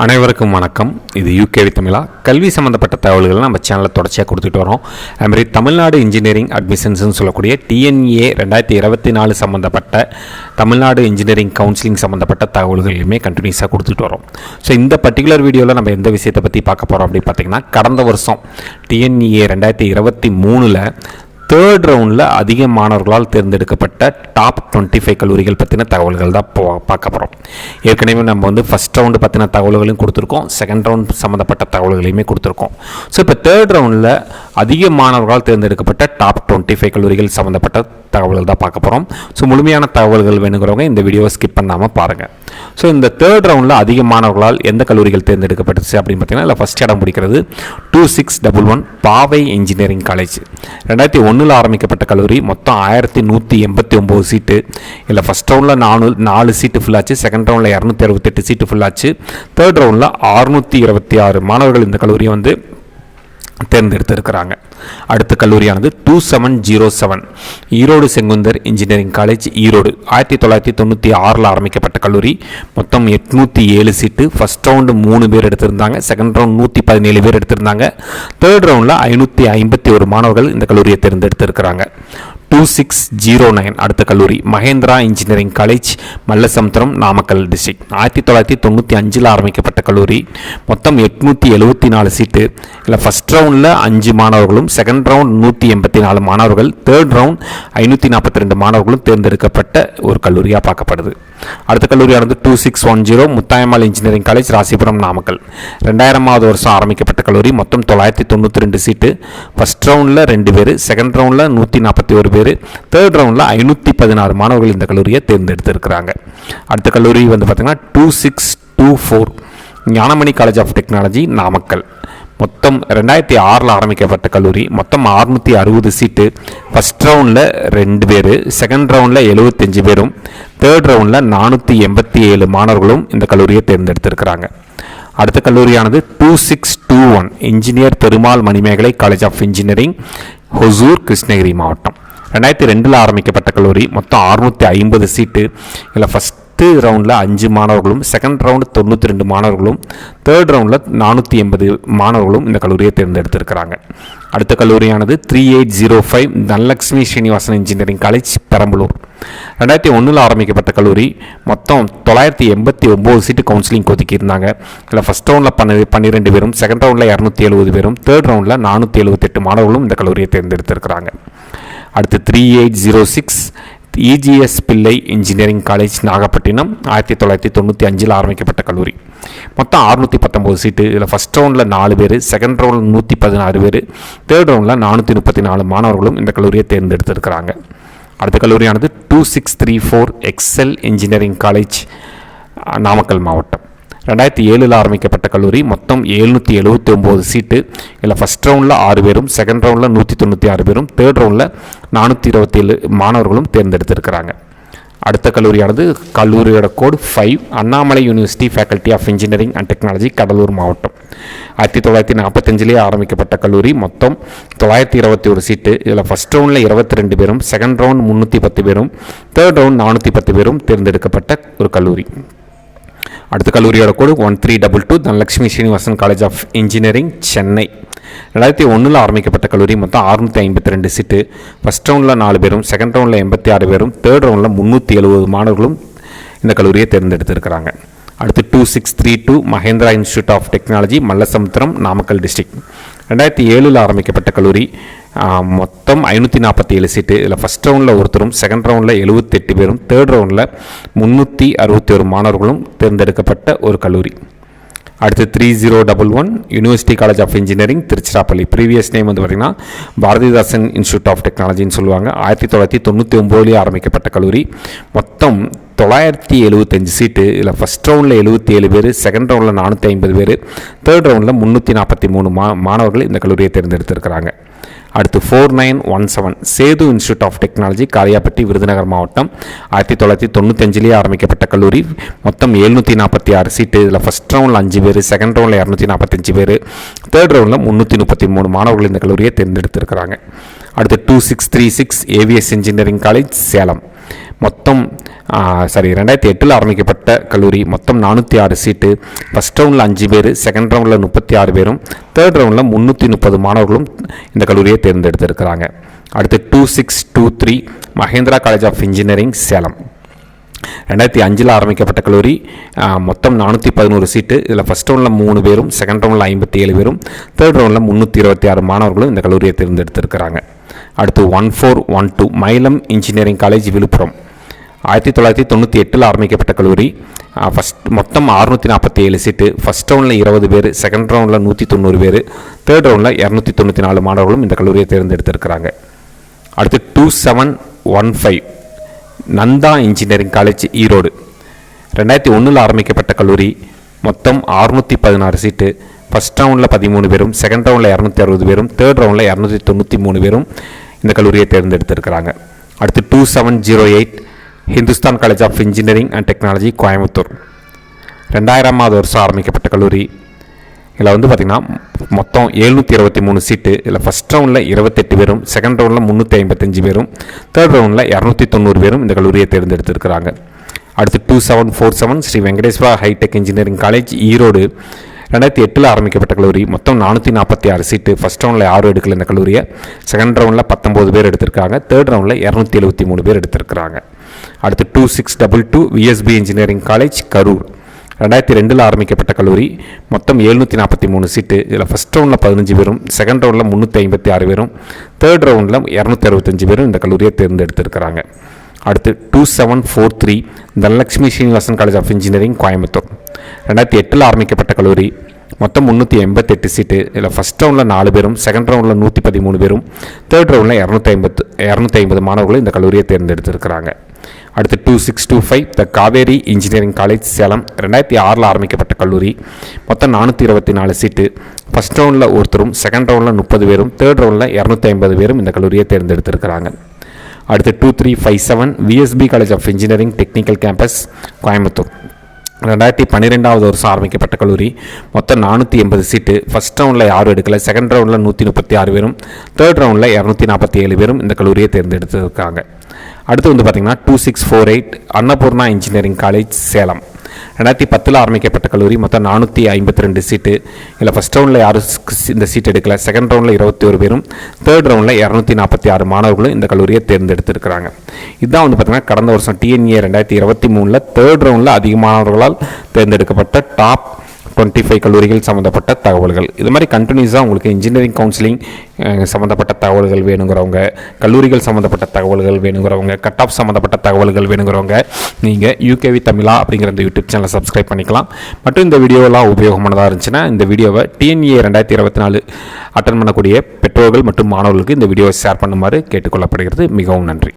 அனைவருக்கும் வணக்கம். இது யூகேவி தமிழா. கல்வி சம்மந்தப்பட்ட தகவல்களை நம்ம சேனலில் தொடர்ச்சியாக கொடுத்துட்டு வரோம். அதுமாதிரி தமிழ்நாடு இன்ஜினியரிங் அட்மிஷன்ஸ்னு சொல்லக்கூடிய டிஎன்ஏ 2024 சம்மந்தப்பட்ட தமிழ்நாடு இன்ஜினியரிங் கவுன்சிலிங் சம்மந்தப்பட்ட தகவல்களையுமே கண்டினியூஸாக கொடுத்துட்டு வரோம். ஸோ இந்த பர்டிகுலர் வீடியோவில் நம்ம எந்த விஷயத்தை பற்றி பார்க்க போகிறோம் அப்படின்னு பார்த்தீங்கன்னா, கடந்த வருஷம் டிஎன்ஏ 2023 தேர்ட் ரவுண்டில் அதிக மாணவர்களால் தேர்ந்தெடுக்கப்பட்ட டாப் 25 கல்லூரிகள் பற்றின தகவல்கள் தான் பார்க்க போகிறோம். ஏற்கனவே நம்ம ஃபஸ்ட் ரவுண்டு பற்றின தகவல்களையும் கொடுத்துருக்கோம், செகண்ட் ரவுண்ட் சம்மந்தப்பட்ட தகவல்களையுமே கொடுத்துருக்கோம். ஸோ இப்போ தேர்ட் ரவுண்டில் அதிக மாணவர்களால் தேர்ந்தெடுக்கப்பட்ட டாப் 25 கல்லூரிகள் சம்மந்தப்பட்ட தகவல்கள் தான் பார்க்க போகிறோம். ஸோ முழுமையான தகவல்கள் வேணுங்கிறவங்க இந்த வீடியோவை ஸ்கிப் பண்ணாமல் பாருங்கள். ஸோ இந்த தேர்ட் ரவுண்டில் அதிக மாணவர்களால் எந்த கல்லூரிகள் தேர்ந்தெடுக்கப்பட்டுச்சு அப்படின்னு பார்த்தீங்கன்னா, இல்லை ஃபஸ்ட் இடம் பிடிக்கிறது 2611 பாவை இன்ஜினியரிங் காலேஜ். 2001 ஆரம்பிக்கப்பட்ட கல்லூரி. மொத்தம் 1189 சீட்டு. இல்லை ஃபஸ்ட் ரவுண்டில் 4 சீட்டு ஃபுல்லாச்சு, செகண்ட் ரவுண்டில் 268 சீட்டு ஃபுல்லாச்சு, தேர்ட் ரவுண்டில் 626 மாணவர்கள் இந்த கல்லூரியை தேர்ந்தெடுத்திருக்கிறாங்க. அடுத்த கல்லூரியானது 2707 ஈரோடு செங்குந்தர் இன்ஜினியரிங் காலேஜ் ஈரோடு. 1996 ஆரம்பிக்கப்பட்ட கல்லூரி. மொத்தம் 807 சீட்டு. ஃபர்ஸ்ட் ரவுண்டு 3 பேர் எடுத்திருந்தாங்க, செகண்ட் ரவுண்ட் 117 பேர் எடுத்திருந்தாங்க, தேர்ட் ரவுண்டில் 551 மாணவர்கள் இந்த கல்லூரியை தேர்ந்தெடுத்திருக்கிறாங்க. 2609 அடுத்த கல்லூரி Mahendra engineering college Mallasamudram Namakkal district. 1995 ஆரம்பிக்கப்பட்ட கல்லூரி. மொத்தம் 874 சீட்டு. இல்லை ஃபஸ்ட் ரவுண்டில் 5 மாணவர்களும், செகண்ட் ரவுண்ட் 184 மாணவர்கள், தேர்ட் ரவுண்ட் 542 மாணவர்களும் தேர்ந்தெடுக்கப்பட்ட ஒரு கல்லூரியாக பார்க்கப்படுது. அடுத்த கல்லூரியானது 2610 முத்தாயம்மாள் இன்ஜினியரிங் காலேஜ் ராசிபுரம் நாமக்கல். 2000வது வருஷம் ஆரம்பிக்கப்பட்ட கல்லூரி. மொத்தம் 992 சீட்டு. ஃபஸ்ட் ரவுண்டில் 2 பேர், செகண்ட் ரவுண்டில் 141 பேர், தேர்ட் ரவுண்டில் 516 மாணவர்கள் இந்த கல்லூரியை தேர்ந்தெடுத்திருக்கிறாங்க. அடுத்த கல்லூரி பார்த்தீங்கன்னா 2624 Gnanamani college of technology Namakkal. மொத்தம் 2006 ஆரம்பிக்கப்பட்ட கல்லூரி. மொத்தம் 660 சீட்டு. ஃபஸ்ட் ரவுண்டில் 2 பேர், செகண்ட் ரவுண்டில் 75 பேரும், தேர்ட் ரவுண்டில் 487 மாணவர்களும் இந்த கல்லூரியை தேர்ந்தெடுத்திருக்கிறாங்க. அடுத்த கல்லூரியானது 2621 engineer Perumal Manimekalai college of engineering Hosur Krishnagiri மாவட்டம். 2002 ஆரம்பிக்கப்பட்ட கல்லூரி. மொத்தம் 650 சீட்டு. இல்லை ஃபஸ்ட்டு ரவுண்டில் 5 மாணவர்களும், செகண்ட் ரவுண்டு 92 மாணவர்களும், தேர்ட் ரவுண்டில் 480 மாணவர்களும் இந்த கல்லூரியை தேர்ந்தெடுத்திருக்கிறாங்க. அடுத்த கல்லூரியானது 3805 தனலட்சுமி ஸ்ரீனிவாசன் இன்ஜினியரிங் காலேஜ் பெரம்பலூர். 2001 ஆரம்பிக்கப்பட்ட கல்லூரி. மொத்தம் 989 சீட்டு கவுன்சிலிங் ஒதுக்கியிருந்தாங்க. இல்லை ஃபஸ்ட் ரவுண்டில் 12 பேரும், செகண்ட் ரவுண்டில் 270 பேரும், தேர்ட் ரவுண்டில் 478 மாணவர்களும் இந்த கல்லூரியை தேர்ந்தெடுத்திருக்கிறாங்க. அடுத்து 3806 இஜிஎஸ் பிள்ளை இன்ஜினியரிங் காலேஜ் நாகப்பட்டினம். 1995 ஆரம்பிக்கப்பட்ட கல்லூரி. மொத்தம் 619 சீட்டு. இதில் ஃபஸ்ட் ரவுண்டில் 4 பேர், செகண்ட் ரவுண்டில் 116 பேர், தேர்ட் ரவுண்டில் 434 மாணவர்களும் இந்த கல்லூரியை தேர்ந்தெடுத்திருக்கிறாங்க. அடுத்த கல்லூரியானது 2634 எக்ஸல் இன்ஜினியரிங் காலேஜ் நாமக்கல் மாவட்டம். 2007 ஆரம்பிக்கப்பட்ட கல்லூரி. மொத்தம் 779 சீட்டு. இல்லை ஃபஸ்ட் ரவுண்டில் 6 பேரும், செகண்ட் ரவுண்டில் 196 பேரும், தேர்ட் ரவுண்டில் 427 மாணவர்களும் தேர்ந்தெடுத்திருக்கிறாங்க. அடுத்த கல்லூரியானது கல்லூரியோட கோடு 5 Annamalai university faculty of engineering and technology Cuddalore மாவட்டம். 1945 ஆரம்பிக்கப்பட்ட கல்லூரி. மொத்தம் 921 சீட்டு. இதில் ஃபஸ்ட் ரவுண்டில் 22 பேரும், செகண்ட் ரவுண்ட் 310 பேரும், தேர்ட் ரவுண்ட் 410 பேரும் தேர்ந்தெடுக்கப்பட்ட ஒரு கல்லூரி. அடுத்த கல்லூரியோட கோடு 1322 Dhanalakshmi Srinivasan college of engineering Chennai. 2001 ஆரம்பிக்கப்பட்ட கல்லூரி. மொத்தம் 652 சீட்டு. ஃபஸ்ட் ரவுண்டில் 4 பேரும், செகண்ட் ரவுண்டில் 86 பேரும், தேர்ட் ரவுண்டில் 370 மாணவர்களும் இந்த கல்லூரியை தேர்ந்தெடுத்திருக்கிறாங்க. அடுத்து 2632 Mahendra institute of technology Mallasamudram Namakkal district. 2007 ஆரம்பிக்கப்பட்ட கல்லூரி. மொத்தம் 547 சீட்டு. இதில் ஃபஸ்ட் ரவுண்டில் ஒருத்தரும், செகண்ட் ரவுண்டில் 78 பேரும், தேர்ட் ரவுண்டில் 361 மாணவர்களும் தேர்ந்தெடுக்கப்பட்ட ஒரு கல்லூரி. அடுத்து 3011 university college of engineering Tiruchirappalli. Previous name பார்த்திங்கன்னா பாரதிதாசன் இன்ஸ்டியூட் ஆஃப் டெக்னாலஜின்னு சொல்லுவாங்க. 1999 ஆரம்பிக்கப்பட்ட கல்லூரி. மொத்தம் 975 சீட்டு. இதில் ஃபஸ்ட் ரவுண்டில் 77 பேர், செகண்ட் ரவுண்டில் 450 பேர், தேர்ட் ரவுண்டில் 343 மாணவர்கள் இந்த கல்லூரியை தேர்ந்தெடுத்திருக்கிறாங்க. அடுத்து 4917 Sethu institute of technology Kariapatti Virudhunagar மாவட்டம். 1995 ஆரம்பிக்கப்பட்ட கல்லூரி. மொத்தம் 746 சீட்டு. இதில் ஃபஸ்ட் ரவுண்டில் 5 பேர், செகண்ட் ரவுண்டில் 245 பேர், தேர்ட் ரவுண்டில் 333 மாணவர்கள் இந்த கல்லூரியை தேர்ந்தெடுத்திருக்கிறாங்க. அடுத்து 2636 ஏவிஎஸ் இன்ஜினியரிங் காலேஜ் சேலம். மொத்தம் 2008 ஆரம்பிக்கப்பட்ட கல்லூரி. மொத்தம் 406 சீட்டு. ஃபஸ்ட் ரவுண்டில் 5 பேர், செகண்ட் ரவுண்டில் 36 பேரும், தேர்ட் ரவுண்டில் 330 மாணவர்களும் இந்த கல்லூரியை தேர்ந்தெடுத்திருக்கிறாங்க. அடுத்து 2623 Mahendra college of engineering Salem. 2005 ஆரம்பிக்கப்பட்ட கல்லூரி. மொத்தம் 411 சீட்டு. இதில் ஃபஸ்ட் ரவுண்டில் 3 பேரும், செகண்ட் ரவுண்டில் 57 பேரும், தேர்ட் ரவுண்டில் 326 மாணவர்களும் இந்த கல்லூரியை தேர்ந்தெடுத்திருக்கிறாங்க. அடுத்து 1412 மயிலம் இன்ஜினியரிங் காலேஜ் விழுப்புரம். 1998 ஆரம்பிக்கப்பட்ட கல்லூரி. மொத்தம் 647 சீட்டு. ஃபஸ்ட் ரவுண்டில் 20 பேர், செகண்ட் ரவுண்டில் 190 பேர், தேர்ட் ரவுண்டில் 294 மாணவர்களும் இந்த கல்லூரியை தேர்ந்தெடுத்திருக்கிறாங்க. அடுத்து 2715 நந்தா இன்ஜினியரிங் காலேஜ் ஈரோடு. 2001 ஆரம்பிக்கப்பட்ட கல்லூரி. மொத்தம் 616 சீட்டு. ஃபஸ்ட் ரவுண்டில் 13 பேரும், செகண்ட் ரவுண்டில் 260 பேரும், தேர்ட் ரவுண்டில் 293 பேரும் இந்த கல்லூரியை தேர்ந்தெடுத்திருக்கிறாங்க. அடுத்து 2708 Hindustan college of engineering and technology Coimbatore. 2000ஆவது வருஷம் ஆரம்பிக்கப்பட்ட கல்லூரி. இதில் பார்த்திங்கன்னா மொத்தம் 723 சீட்டு. இதில் ஃபஸ்ட் ரவுண்டில் 28 பேரும், செகண்ட் ரவுண்டில் 355 பேரும், தேர்ட் ரவுண்டில் 290 பேரும் இந்த கல்லூரியை தேர்ந்தெடுத்திருக்கிறாங்க. அடுத்து 2747 Sri Venkateswara hitech engineering college Erode. 2008 ஆரம்பிக்கப்பட்ட கல்லூரி. மொத்தம் 446 சீட்டு. ஃபஸ்ட் ரவுண்டில் யாரும் எடுக்கல இந்த கல்லூரியை. செகண்ட் ரவுண்டில் 19 பேர் எடுத்திருக்காங்க. தேர்ட் ரவுண்டில் 273 பேர் எடுத்திருக்கிறாங்க. அடுத்து 2622 விஎஸ்பி இன்ஜினியரிங் காலேஜ் கரூர். 2002 ஆரம்பிக்கப்பட்ட கல்லூரி. மொத்தம் 743 சீட்டு. இதில் ஃபஸ்ட் ரவுண்டில் 15 பேரும், செகண்ட் ரவுண்டில் 356 பேரும், தேர்ட் ரவுண்டில் 265 பேரும் இந்த கல்லூரியை தேர்ந்தெடுத்திருக்கிறாங்க. அடுத்து 2743 Dhanalakshmi Srinivasan college of engineering Coimbatore. 2008 ஆரம்பிக்கப்பட்ட கல்லூரி. மொத்தம் 388 சீட்டு. இதில் ஃபஸ்ட் ரவுண்டில் 4 பேரும், செகண்ட் ரவுண்டில் 113 பேரும், தேர்ட் ரவுண்டில் 250 மாணவர்களும் இந்த கல்லூரியை தேர்ந்தெடுத்திருக்கிறாங்க. அடுத்து 2625 த காவேரி இன்ஜினியரிங் காலேஜ் சேலம். 2006 ஆரம்பிக்கப்பட்ட கல்லூரி. மொத்தம் 424 சீட்டு. ஃபஸ்ட் ரவுண்டில் ஒருத்தரும், செகண்ட் ரவுண்டில் 30 பேரும், தேர்ட் ரவுண்டில் 250 பேரும் இந்த கல்லூரியை தேர்ந்தெடுத்திருக்கிறாங்க. அடுத்து 2357 VSB college of engineering technical campus Coimbatore. 2012ஆவது வருஷம் ஆரம்பிக்கப்பட்ட கல்லூரி. மொத்தம் 480 சீட்டு. ஃபஸ்ட் ரவுண்டில் யாரும் எடுக்கல. செகண்ட் ரவுண்டில் 136 பேரும், தேர்ட் ரவுண்டில் 247 பேரும் இந்த கல்லூரியை தேர்ந்தெடுத்திருக்காங்க. அடுத்து பார்த்திங்கன்னா 2648 அன்னபூர்ணா இன்ஜினியரிங் காலேஜ் சேலம். 2010 ஆரம்பிக்கப்பட்ட கல்லூரி. மொத்தம் 452 சீட்டு. இதில் ஃபஸ்ட் ரவுண்டில் யாரும் இந்த சீட் எடுக்கல. செகண்ட் ரவுண்டில் 21 பேரும், தேர்ட் ரவுண்டில் 246 மாணவர்களும் இந்த கல்லூரியை தேர்ந்தெடுத்திருக்கிறாங்க. இதுதான் பார்த்திங்கன்னா கடந்த வருஷம் டிஎன்ஏ 2023 தேர்ட் ரவுண்டில் அதிகமானவர்களால் தேர்ந்தெடுக்கப்பட்ட டாப் 25 கல்லூரிகள் சம்மந்தப்பட்ட தகவல்கள். இது மாதிரி கண்டினியூஸாக உங்களுக்கு இன்ஜினியரிங் கவுன்சிலிங் சம்மந்தப்பட்ட தகவல்கள் வேணுங்கிறவங்க, கல்லூரிகள் சம்மந்தப்பட்ட தகவல்கள் வேணுங்கிறவங்க, கட் ஆஃப் சம்மந்தப்பட்ட தகவல்கள் வேணுங்கிறவங்க நீங்கள் யூகேவி தமிழா அப்படிங்கிற இந்த யூடியூப் சேனலை சப்ஸ்கிரைப் பண்ணிக்கலாம். மற்றும் இந்த வீடியோலாம் உபயோகமானதாக இருந்துச்சுன்னா இந்த வீடியோவை டிஎன்ஏ 2024 அட்டன் பண்ணக்கூடிய பெற்றோர்கள் மற்றும் மாணவர்களுக்கு இந்த வீடியோவை ஷேர் பண்ணுமாறு கேட்டுக்கொள்ளப்படுகிறது. மிகவும் நன்றி.